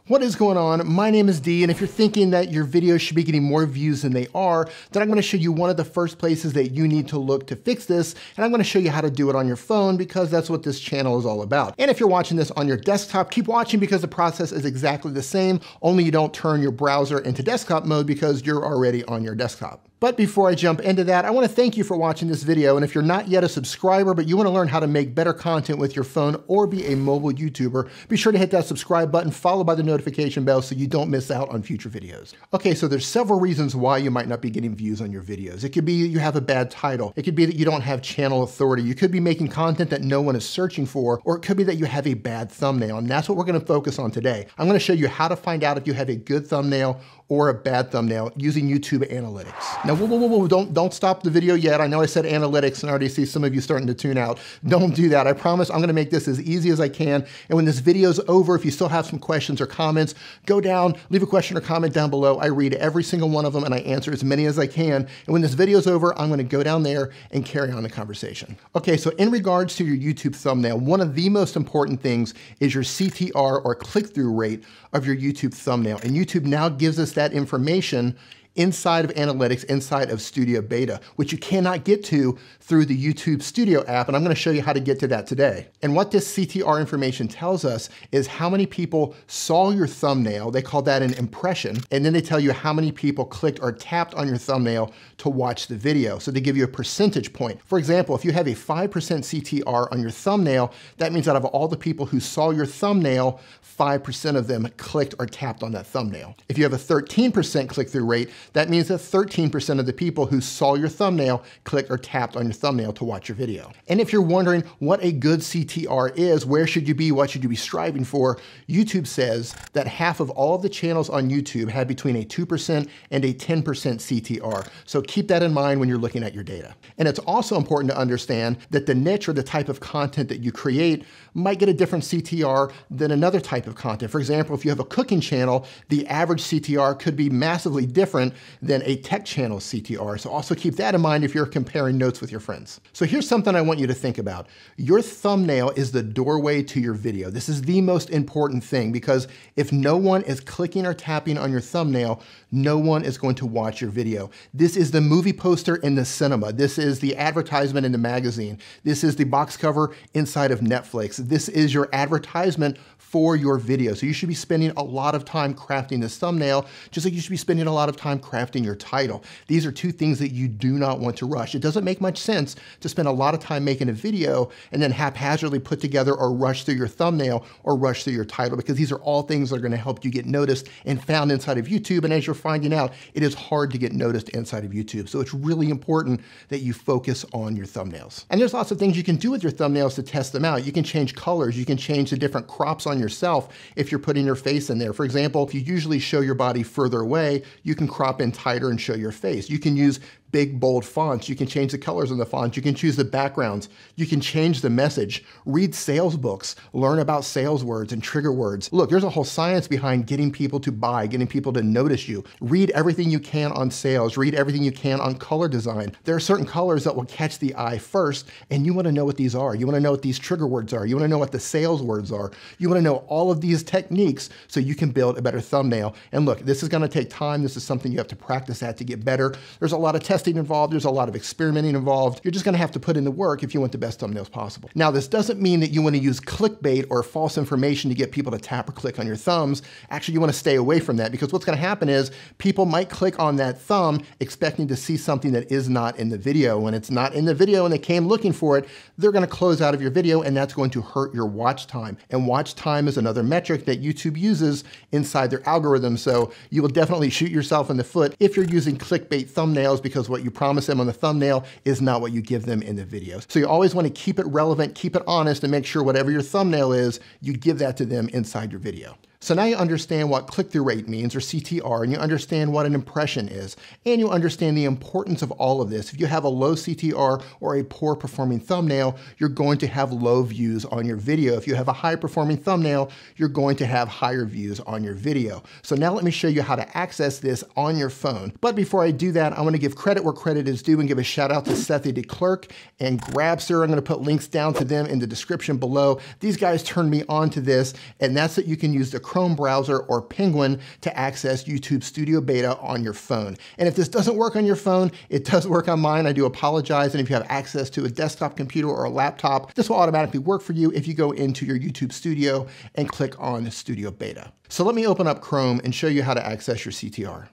What is going on? My name is D, and if you're thinking that your videos should be getting more views than they are, then I'm going to show you one of the first places that you need to look to fix this, and I'm going to show you how to do it on your phone because that's what this channel is all about. And if you're watching this on your desktop, keep watching because the process is exactly the same, only you don't turn your browser into desktop mode because you're already on your desktop. But before I jump into that, I want to thank you for watching this video, and if you're not yet a subscriber but you want to learn how to make better content with your phone or be a mobile YouTuber, be sure to hit that subscribe button followed by the notification bell so you don't miss out on future videos. Okay, so there's several reasons why you might not be getting views on your videos. It could be you have a bad title. It could be that you don't have channel authority. You could be making content that no one is searching for, or it could be that you have a bad thumbnail, and that's what we're going to focus on today. I'm going to show you how to find out if you have a good thumbnail or a bad thumbnail using YouTube analytics. Now, whoa, don't stop the video yet. I know I said analytics and I already see some of you starting to tune out. Don't do that. I promise I'm gonna make this as easy as I can. And when this video's over, if you still have some questions or comments, go down, leave a question or comment down below. I read every single one of them and I answer as many as I can. And when this video's over, I'm gonna go down there and carry on the conversation. Okay, so in regards to your YouTube thumbnail, one of the most important things is your CTR or click-through rate of your YouTube thumbnail. And YouTube now gives us that information inside of analytics, inside of Studio Beta, which you cannot get to through the YouTube Studio app, and I'm gonna show you how to get to that today. And what this CTR information tells us is how many people saw your thumbnail, they call that an impression, and then they tell you how many people clicked or tapped on your thumbnail to watch the video. So they give you a percentage point. For example, if you have a 5% CTR on your thumbnail, that means out of all the people who saw your thumbnail, 5% of them clicked or tapped on that thumbnail. If you have a 13% click-through rate, that means that 13% of the people who saw your thumbnail clicked or tapped on your thumbnail to watch your video. And if you're wondering what a good CTR is, where should you be, what should you be striving for, YouTube says that half of all of the channels on YouTube had between a 2% and a 10% CTR. So keep that in mind when you're looking at your data. And it's also important to understand that the niche or the type of content that you create might get a different CTR than another type of content. For example, if you have a cooking channel, the average CTR could be massively different than a tech channel CTR. So also keep that in mind if you're comparing notes with your friends. So here's something I want you to think about. Your thumbnail is the doorway to your video. This is the most important thing because if no one is clicking or tapping on your thumbnail, no one is going to watch your video. This is the movie poster in the cinema. This is the advertisement in the magazine. This is the box cover inside of Netflix. This is your advertisement for your video. So you should be spending a lot of time crafting this thumbnail, just like you should be spending a lot of time crafting your title. These are two things that you do not want to rush. It doesn't make much sense to spend a lot of time making a video and then haphazardly put together or rush through your thumbnail or rush through your title, because these are all things that are gonna help you get noticed and found inside of YouTube. And as you're finding out, it is hard to get noticed inside of YouTube. So it's really important that you focus on your thumbnails. And there's lots of things you can do with your thumbnails to test them out. You can change colors, you can change the different crops on yourself if you're putting your face in there. For example, if you usually show your body further away, you can crop in tighter and show your face. You can use big, bold fonts. You can change the colors on the fonts. You can choose the backgrounds. You can change the message. Read sales books. Learn about sales words and trigger words. Look, there's a whole science behind getting people to buy, getting people to notice you. Read everything you can on sales. Read everything you can on color design. There are certain colors that will catch the eye first, and you want to know what these are. You want to know what these trigger words are. You want to know what the sales words are. You want to know all of these techniques so you can build a better thumbnail. And look, this is going to take time. This is something you have to practice at to get better. There's a lot of testing involved. There's a lot of experimenting involved. You're just going to have to put in the work if you want the best thumbnails possible. Now, this doesn't mean that you want to use clickbait or false information to get people to tap or click on your thumbs. Actually, you want to stay away from that, because what's going to happen is people might click on that thumb expecting to see something that is not in the video. When it's not in the video and they came looking for it, they're going to close out of your video, and that's going to hurt your watch time. And watch time is another metric that YouTube uses inside their algorithm. So you will definitely shoot yourself in the foot if you're using clickbait thumbnails, because what you promise them on the thumbnail is not what you give them in the video. So you always want to keep it relevant, keep it honest, and make sure whatever your thumbnail is, you give that to them inside your video. So now you understand what click-through rate means, or CTR, and you understand what an impression is, and you understand the importance of all of this. If you have a low CTR or a poor performing thumbnail, you're going to have low views on your video. If you have a high performing thumbnail, you're going to have higher views on your video. So now let me show you how to access this on your phone. But before I do that, I want to give credit where credit is due and give a shout out to Sethi De Clercq and Grabster. I'm going to put links down to them in the description below. These guys turned me on to this, and that's that you can use the Chrome browser or Penguin to access YouTube Studio Beta on your phone. And if this doesn't work on your phone, it does work on mine. I do apologize. And if you have access to a desktop computer or a laptop, this will automatically work for you if you go into your YouTube Studio and click on Studio Beta. So let me open up Chrome and show you how to access your CTR.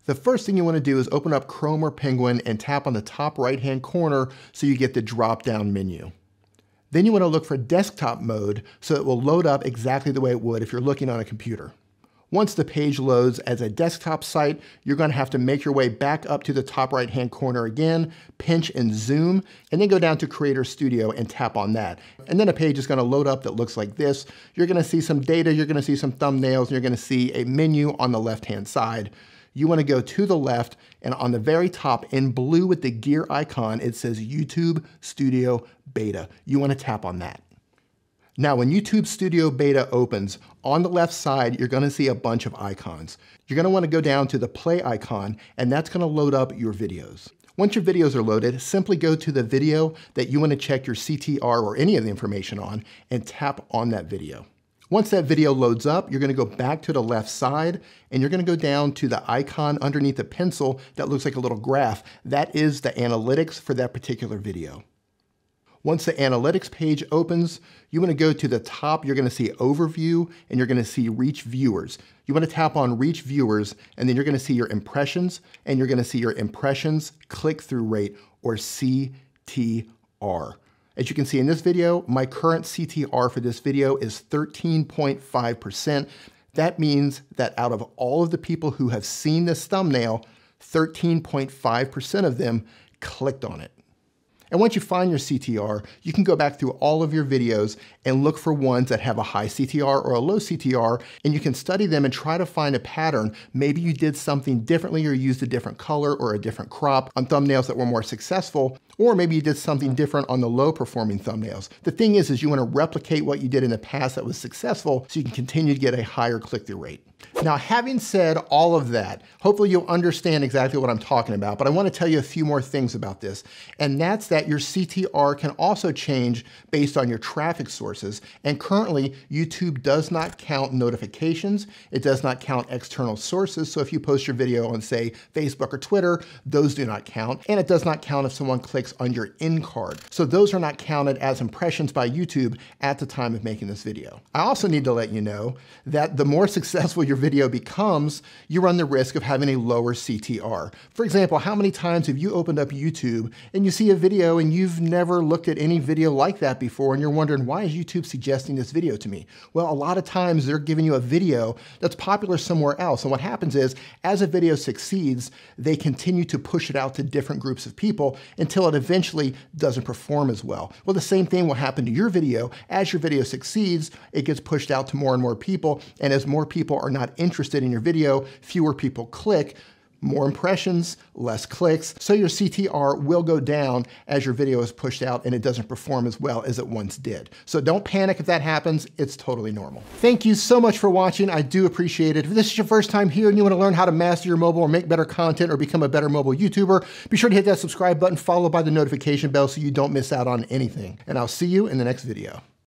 The first thing you want to do is open up Chrome or Penguin and tap on the top right-hand corner so you get the drop-down menu. Then you want to look for desktop mode so it will load up exactly the way it would if you're looking on a computer. Once the page loads as a desktop site, you're going to have to make your way back up to the top right-hand corner again, pinch and zoom, and then go down to Creator Studio and tap on that. And then a page is going to load up that looks like this. You're going to see some data, you're going to see some thumbnails, and you're going to see a menu on the left-hand side. You want to go to the left, and on the very top in blue with the gear icon, it says YouTube Studio Beta. You want to tap on that. Now, when YouTube Studio Beta opens, on the left side, you're going to see a bunch of icons. You're going to want to go down to the play icon, and that's going to load up your videos. Once your videos are loaded, simply go to the video that you want to check your CTR or any of the information on, and tap on that video. Once that video loads up, you're going to go back to the left side and you're going to go down to the icon underneath the pencil that looks like a little graph. That is the analytics for that particular video. Once the analytics page opens, you want to go to the top, you're going to see overview and you're going to see reach viewers. You want to tap on reach viewers and then you're going to see your impressions and you're going to see your impressions click-through rate or CTR. As you can see in this video, my current CTR for this video is 13.5%. That means that out of all of the people who have seen this thumbnail, 13.5% of them clicked on it. And once you find your CTR, you can go back through all of your videos and look for ones that have a high CTR or a low CTR, and you can study them and try to find a pattern. Maybe you did something differently or used a different color or a different crop on thumbnails that were more successful, or maybe you did something different on the low performing thumbnails. The thing is you want to replicate what you did in the past that was successful so you can continue to get a higher click-through rate. Now, having said all of that, hopefully you'll understand exactly what I'm talking about, but I want to tell you a few more things about this. And that's that your CTR can also change based on your traffic sources. And currently, YouTube does not count notifications. It does not count external sources. So if you post your video on, say, Facebook or Twitter, those do not count. And it does not count if someone clicks on your in card. So those are not counted as impressions by YouTube at the time of making this video. I also need to let you know that the more successful your video becomes, you run the risk of having a lower CTR. For example, how many times have you opened up YouTube and you see a video and you've never looked at any video like that before and you're wondering, why is YouTube suggesting this video to me? Well, a lot of times they're giving you a video that's popular somewhere else. And what happens is, as a video succeeds, they continue to push it out to different groups of people until it eventually doesn't perform as well. Well, the same thing will happen to your video. As your video succeeds, it gets pushed out to more and more people. And as more people are not interested in your video, fewer people click, more impressions, less clicks. So your CTR will go down as your video is pushed out and it doesn't perform as well as it once did. So don't panic if that happens. It's totally normal. Thank you so much for watching. I do appreciate it. If this is your first time here and you want to learn how to master your mobile or make better content or become a better mobile YouTuber, be sure to hit that subscribe button followed by the notification bell so you don't miss out on anything. And I'll see you in the next video.